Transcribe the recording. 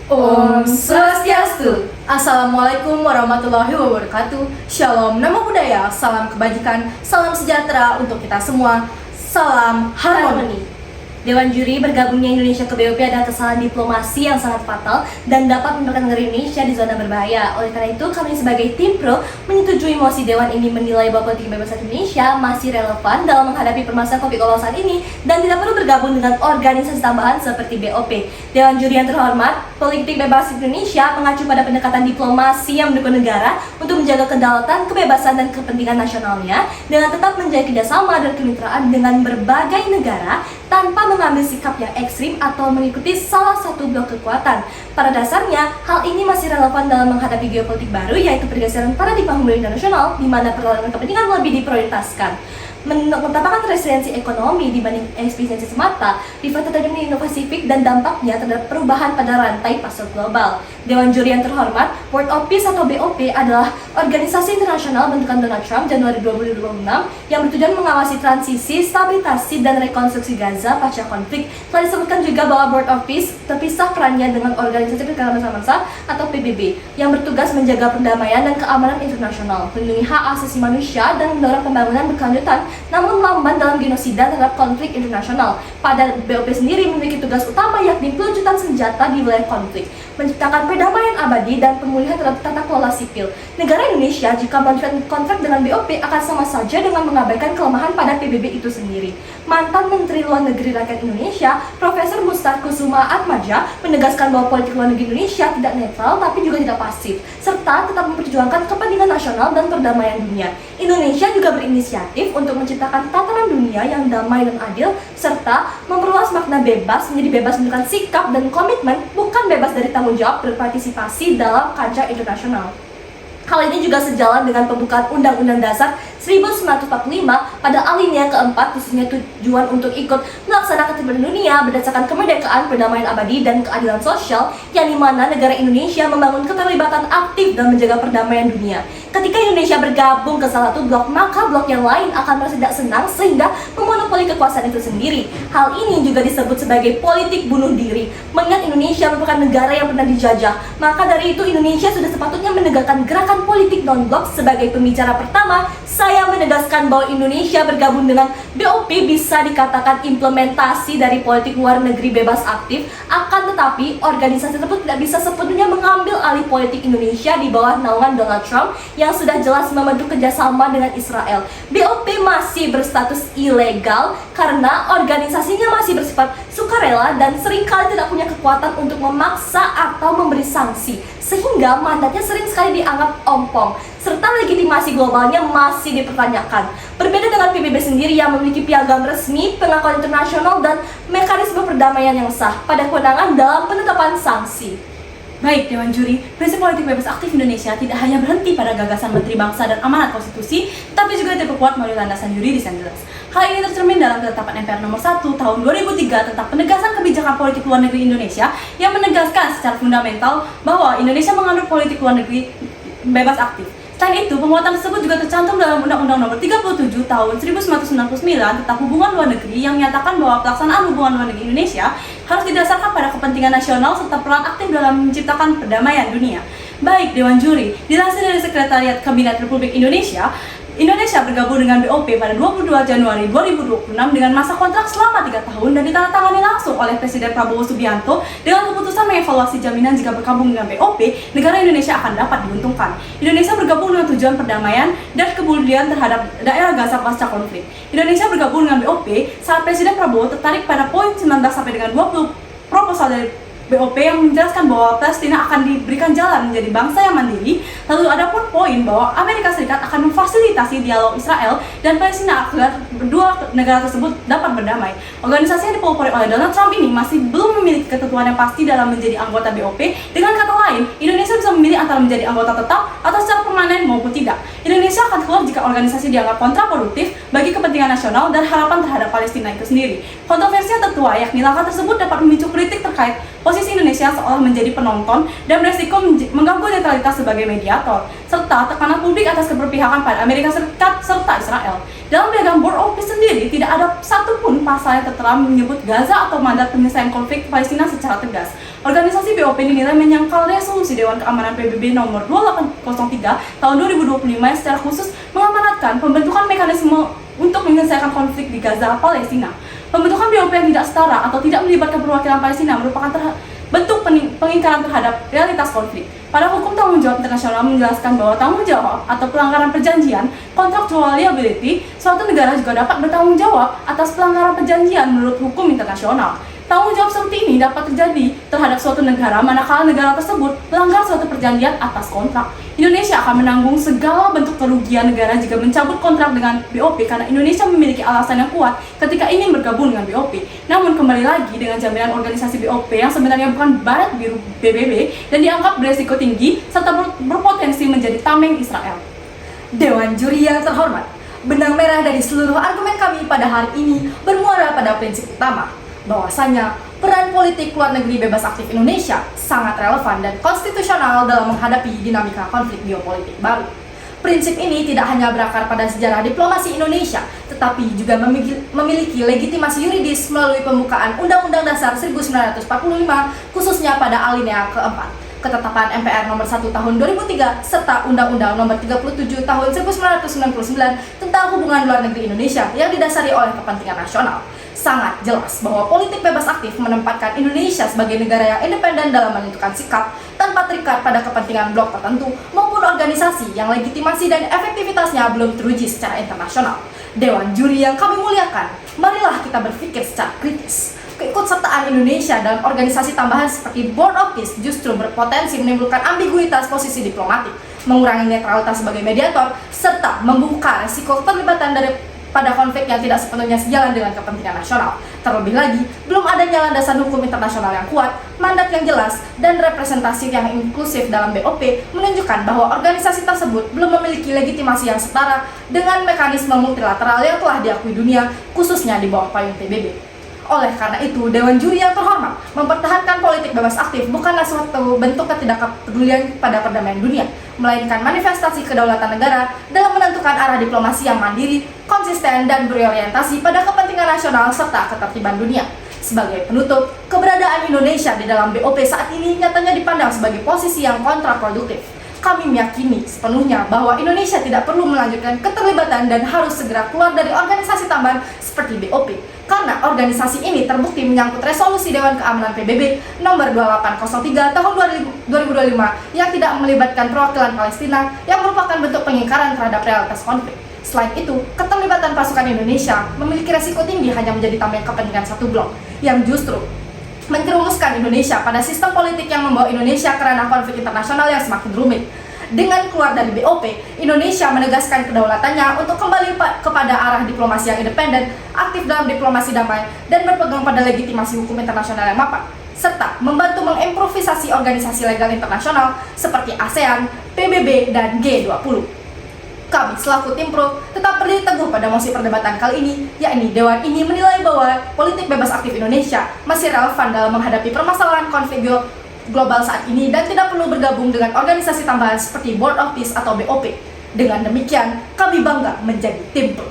Om Swastiastu. Assalamualaikum warahmatullahi wabarakatuh. Shalom, namo buddhaya, salam kebajikan, salam sejahtera untuk kita semua. Salam harmoni. Dewan Juri bergabungnya Indonesia ke BOP adalah kesalahan diplomasi yang sangat fatal dan dapat membuat negara Indonesia di zona berbahaya. Oleh karena itu, kami sebagai tim pro menyetujui mosi Dewan ini menilai bahwa politik kebebasan Indonesia masih relevan dalam menghadapi permasalahan COVID-19 saat ini dan tidak perlu bergabung dengan organisasi tambahan seperti BOP. Dewan Juri yang terhormat, politik bebas Indonesia mengacu pada pendekatan diplomasi yang mendukung negara untuk menjaga kedaulatan, kebebasan, dan kepentingan nasionalnya dengan tetap menjaga kerjasama dan kemitraan dengan berbagai negara tanpa mengambil sikap yang ekstrim atau mengikuti salah satu blok kekuatan. Pada dasarnya, hal ini masih relevan dalam menghadapi geopolitik baru, yaitu pergeseran paradigma hubungan internasional di mana perlawanan kepentingan lebih diprioritaskan. Menetapkan resistensi ekonomi dibanding efisiensi semata, rivalitas terhadap Indo-Pasifik dan dampaknya terhadap perubahan pada rantai pasar global. Dewan Juri yang terhormat, Board of Peace atau BOP adalah organisasi internasional bentukan Donald Trump Januari 2026 yang bertujuan mengawasi transisi, stabilisasi, dan rekonstruksi Gaza pasca konflik. Telah disebutkan juga bahwa Board of Peace terpisah perannya dengan Organisasi Perdagangan Bersama atau PBB yang bertugas menjaga perdamaian dan keamanan internasional, melindungi hak asasi manusia, dan mendorong pembangunan berkelanjutan, namun lamban dalam genosida terhadap konflik internasional. Pada BOP sendiri memiliki tugas utama yakni pelucutan senjata di wilayah konflik, menciptakan perdamaian abadi dan pemulihan terhadap tata kelola sipil. Negara Indonesia jika melanjutkan kontrak dengan BOP akan sama saja dengan mengabaikan kelemahan pada PBB itu sendiri. Mantan Menteri Luar Negeri Rakyat Indonesia, Profesor Mustaq Kusuma Atmaja, menegaskan bahwa politik luar negeri Indonesia tidak netral tapi juga tidak pasif, serta tetap memperjuangkan kepentingan nasional dan perdamaian dunia. Indonesia juga berinisiatif untuk menciptakan tatanan dunia yang damai dan adil, serta memperluas makna bebas menjadi bebas menentukan sikap dan komitmen, bukan bebas dari tanggung jawab berpartisipasi dalam kancah internasional. Hal ini juga sejalan dengan pembukaan Undang-Undang Dasar 1945 pada alinea keempat, khususnya tujuan untuk ikut melaksanakan ketertiban dunia berdasarkan kemerdekaan, perdamaian abadi, dan keadilan sosial, yang dimana negara Indonesia membangun keterlibatan aktif dalam menjaga perdamaian dunia. Ketika Indonesia bergabung ke salah satu blok, maka blok yang lain akan merasa tidak senang sehingga memonopoli kekuasaan itu sendiri. Hal ini juga disebut sebagai politik bunuh diri. Mengingat Indonesia merupakan negara yang pernah dijajah, maka dari itu Indonesia sudah sepatutnya menegakkan gerakan politik non-blok. Sebagai pembicara pertama, saya menegaskan bahwa Indonesia bergabung dengan BOP bisa dikatakan implementasi dari politik luar negeri bebas aktif, akan tetapi organisasi tersebut tidak bisa sepenuhnya mengambil alih politik Indonesia di bawah naungan Donald Trump yang sudah jelas membentuk kerjasama dengan Israel. BOP masih berstatus ilegal karena organisasinya masih bersifat sukarela dan seringkali tidak punya kekuatan untuk memaksa atau memberi sanksi, sehingga mandatnya sering sekali dianggap ompong, serta legitimasi globalnya masih dipertanyakan. Berbeda dengan PBB sendiri yang memiliki piagam resmi, pengakuan internasional, dan mekanisme perdamaian yang sah pada kewenangan dalam penetapan sanksi. Baik, Dewan Juri, prinsip politik bebas aktif Indonesia tidak hanya berhenti pada gagasan Menteri Bangsa dan Amanat Konstitusi, tetapi juga diperkuat melalui landasan yuridis yang jelas. Hal ini tercermin dalam Ketetapan MPR Nomor 1 Tahun 2003 tentang penegasan kebijakan politik luar negeri Indonesia yang menegaskan secara fundamental bahwa Indonesia menganut politik luar negeri bebas aktif. Selain itu, penguatan tersebut juga tercantum dalam Undang-Undang Nomor 37 Tahun 1999 tentang hubungan luar negeri yang menyatakan bahwa pelaksanaan hubungan luar negeri Indonesia harus didasarkan pada kepentingan nasional serta peran aktif dalam menciptakan perdamaian dunia. Baik, Dewan Juri, dilansir dari Sekretariat Kabinet Republik Indonesia, Indonesia bergabung dengan BOP pada 22 Januari 2026 dengan masa kontrak selama 3 tahun dan ditandatangani langsung oleh Presiden Prabowo Subianto dengan keputusan mengevaluasi jaminan jika bergabung dengan BOP, negara Indonesia akan dapat diuntungkan. Indonesia bergabung dengan tujuan perdamaian dan kemudian terhadap daerah Gaza pasca konflik. Indonesia bergabung dengan BOP saat Presiden Prabowo tertarik pada poin 19 sampai dengan 20 proposal dari BOP yang menjelaskan bahwa Palestina akan diberikan jalan menjadi bangsa yang mandiri. Lalu ada pun poin bahwa Amerika Serikat akan memfasilitasi dialog Israel dan Palestina agar kedua negara tersebut dapat berdamai. Organisasi yang dipelopori oleh Donald Trump ini masih belum memiliki ketentuan yang pasti dalam menjadi anggota BOP. Dengan kata lain, Indonesia bisa memilih antara menjadi anggota tetap atau secara permanen maupun tidak. Indonesia akan keluar jika organisasi dianggap kontraproduktif bagi kepentingan nasional dan harapan terhadap Palestina itu sendiri. Kontroversi yang tertua yakni langkah tersebut dapat memicu kritik terkait posisi Indonesia seolah menjadi penonton dan beresiko mengganggu netralitas sebagai mediator, serta tekanan publik atas keberpihakan pada Amerika Serikat serta Israel. Dalam piagam Board of Peace sendiri, tidak ada satupun pasal yang tertera menyebut Gaza atau mandat penyelesaian konflik Palestina secara tegas. Organisasi BOP dinilai menyangkal resolusi Dewan Keamanan PBB nomor 2803 tahun 2025 yang secara khusus mengamanatkan pembentukan mekanisme untuk menyelesaikan konflik di Gaza, Palestina. Pembentukan BOP yang tidak setara atau tidak melibatkan perwakilan Palestina merupakan bentuk pengingkaran terhadap realitas konflik. Pada hukum tanggung jawab internasional menjelaskan bahwa tanggung jawab atau pelanggaran perjanjian (contractual liability) suatu negara juga dapat bertanggung jawab atas pelanggaran perjanjian menurut hukum internasional. Tanggung jawab seperti ini dapat terjadi terhadap suatu negara manakala negara tersebut melanggar suatu perjanjian atas kontrak. Indonesia akan menanggung segala bentuk kerugian negara jika mencabut kontrak dengan BOP karena Indonesia memiliki alasan yang kuat ketika ingin bergabung dengan BOP. Namun kembali lagi dengan jaminan organisasi BOP yang sebenarnya bukan baret biru PBB dan dianggap beresiko tinggi serta berpotensi menjadi tameng Israel. Dewan juri yang terhormat, benang merah dari seluruh argumen kami pada hari ini bermuara pada prinsip utama bahwasanya peran politik luar negeri bebas aktif Indonesia sangat relevan dan konstitusional dalam menghadapi dinamika konflik geopolitik baru. Prinsip ini tidak hanya berakar pada sejarah diplomasi Indonesia, tetapi juga memiliki legitimasi yuridis melalui pembukaan Undang-Undang Dasar 1945, khususnya pada alinea keempat, ketetapan MPR nomor 1 tahun 2003, serta Undang-Undang nomor 37 tahun 1999 tentang hubungan luar negeri Indonesia yang didasari oleh kepentingan nasional. Sangat jelas bahwa politik bebas aktif menempatkan Indonesia sebagai negara yang independen dalam menentukan sikap tanpa terikat pada kepentingan blok tertentu maupun organisasi yang legitimasi dan efektivitasnya belum teruji secara internasional. Dewan juri yang kami muliakan, marilah kita berpikir secara kritis. Keikutsertaan Indonesia dalam organisasi tambahan seperti Board of Peace justru berpotensi menimbulkan ambiguitas posisi diplomatik, mengurangi netralitas sebagai mediator, serta membuka resiko keterlibatan pada konflik yang tidak sepenuhnya sejalan dengan kepentingan nasional. Terlebih lagi, belum adanya landasan hukum internasional yang kuat, mandat yang jelas, dan representasi yang inklusif dalam BOP menunjukkan bahwa organisasi tersebut belum memiliki legitimasi yang setara dengan mekanisme multilateral yang telah diakui dunia, khususnya di bawah payung PBB. Oleh karena itu, Dewan Juri yang terhormat mempertahankan politik bebas aktif bukanlah suatu bentuk ketidakpedulian pada perdamaian dunia, melainkan manifestasi kedaulatan negara dalam menentukan arah diplomasi yang mandiri, konsisten, dan berorientasi pada kepentingan nasional serta ketertiban dunia. Sebagai penutup, keberadaan Indonesia di dalam BOP saat ini nyatanya dipandang sebagai posisi yang kontraproduktif. Kami meyakini sepenuhnya bahwa Indonesia tidak perlu melanjutkan keterlibatan dan harus segera keluar dari organisasi tambahan seperti BOP, karena organisasi ini terbukti menyangkut resolusi Dewan Keamanan PBB nomor 2803 tahun 2025 yang tidak melibatkan perwakilan Palestina yang merupakan bentuk pengingkaran terhadap realitas konflik. Selain itu, keterlibatan pasukan Indonesia memiliki resiko tinggi hanya menjadi tameng kepentingan satu blok yang justru menjerumuskan Indonesia pada sistem politik yang membawa Indonesia ke ranah konflik internasional yang semakin rumit. Dengan keluar dari BOP, Indonesia menegaskan kedaulatannya untuk kembali kepada arah diplomasi yang independen, aktif dalam diplomasi damai, dan berpegang pada legitimasi hukum internasional yang mapan, serta membantu mengimprovisasi organisasi legal internasional seperti ASEAN, PBB, dan G20. Kami selaku tim pro tetap berdiri teguh pada mosi perdebatan kali ini, yakni Dewan ini menilai bahwa politik bebas aktif Indonesia masih relevan dalam menghadapi permasalahan konflik global saat ini dan tidak perlu bergabung dengan organisasi tambahan seperti Board of Peace atau BOP. Dengan demikian, kami bangga menjadi tim pro.